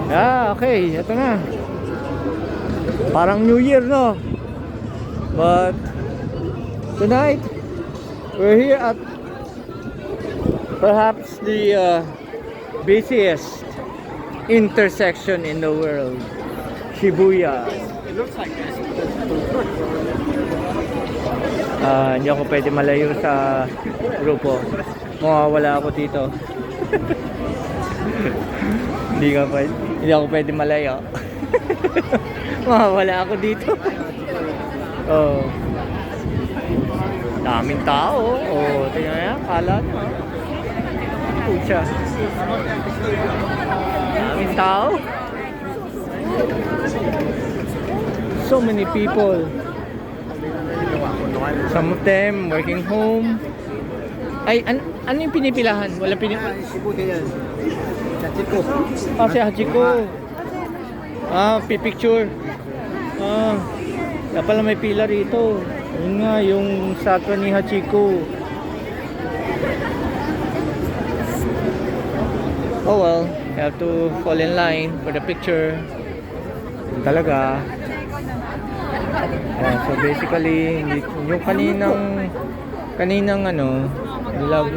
Yeah, okay, ito na. Parang New Year, no? But tonight we're here at perhaps the busiest intersection in the world, Shibuya. It looks like this. Hindi ako pwede malayo sa grupo. Mawawala ako dito. Hindi ako pwede malayo. Mawawala ako dito. Oh. Daming tao. Oh, tingnan niya, kalat. Pucha. Daming tao. So many people. Some of them working home. Ay, ano yung pinipilahan? Wala Shibuya yan. Hachiko. Ah, si Hachiko. Ah, pipicture. Ah, kaya pala may pila rito. Yun nga, yung statwa ni Hachiko. Oh well, you have to fall in line for the picture. Yun talaga. So basically, yung kaninang ano,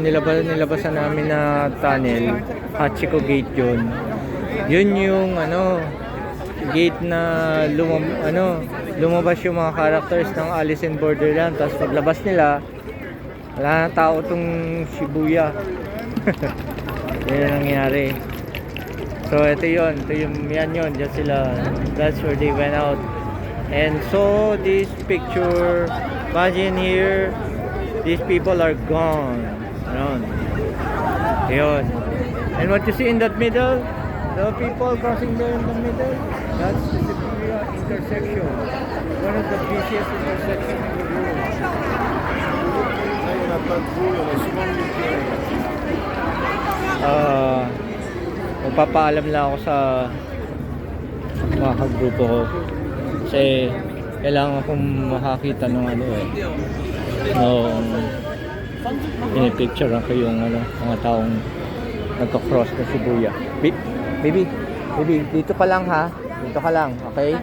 nilabasan namin na tunnel, Hachiko Gate yun. Yun yung ano, gate na lumabas yung mga characters ng Alice in Borderland. Tapos paglabas nila, wala na tao tong Shibuya. Yan ang nangyari. So ito yun, yan yun, dyan sila. That's where they went out. And so this picture, imagine here, these people are gone. Yun. And what you see in that middle, the people crossing there in the middle, that's the Shibuya intersection. One of the busiest intersections in the world. Magpapaalam lang ako sa mga kagrupo ko. Kasi kailangan akong makakita ng ano nung pinipicture ko yung mga taong nagka-cross na Shibuya. Baby, dito ka lang ha. Dito ka lang, okay?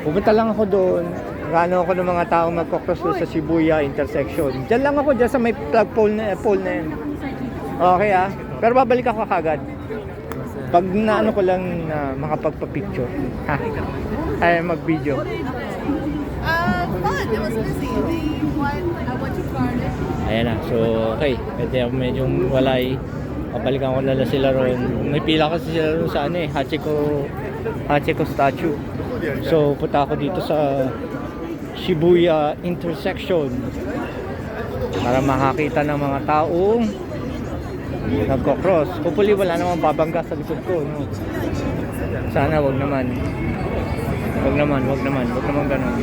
Pumunta lang ako doon. Gano ako ng mga taong nagka-cross doon sa Shibuya intersection. Diyan lang ako, diyan sa may plug pole na yan. Okay ha? Pero babalik ako kagad. Pag naano ko lang na makapagpa-picture. Ha? Ay, mag-video. Fun. It was busy. I went to garden. Ayan na. So, okay. Pwede ako medyo walay. Pabalikan ko nila sila ron. May pila kasi sila ron sa Hachiko statue. So, punta ako dito sa Shibuya intersection para makakita ng mga taong nagko-cross. Hopefully wala namang babangga sa likod ko, no? Sana wag naman ganun.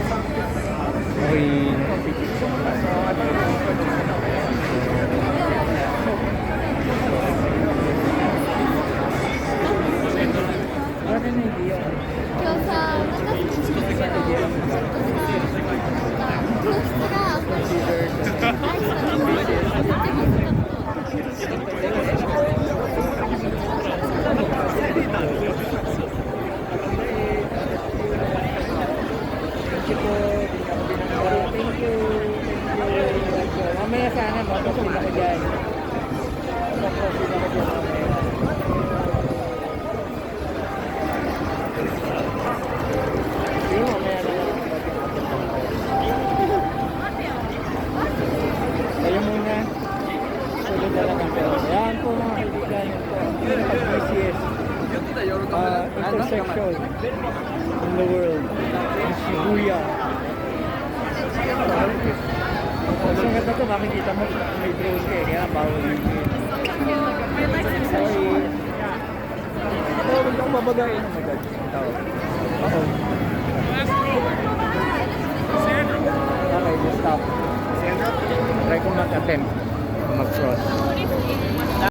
Okay. Mamaya sana makasin ako dyan. Kayo muna. Sulod na lang ang pera. Yan po mga kaibigan. Pag-BCS intersection in the world. In Shibuya. So nga ito, makikita mo may drone ka eh, kaya bawal yun. Sorry. Huwag kang babagayin. Oh my God. Oo. Okay, just stop. Try ko mag-attempt mag-cross.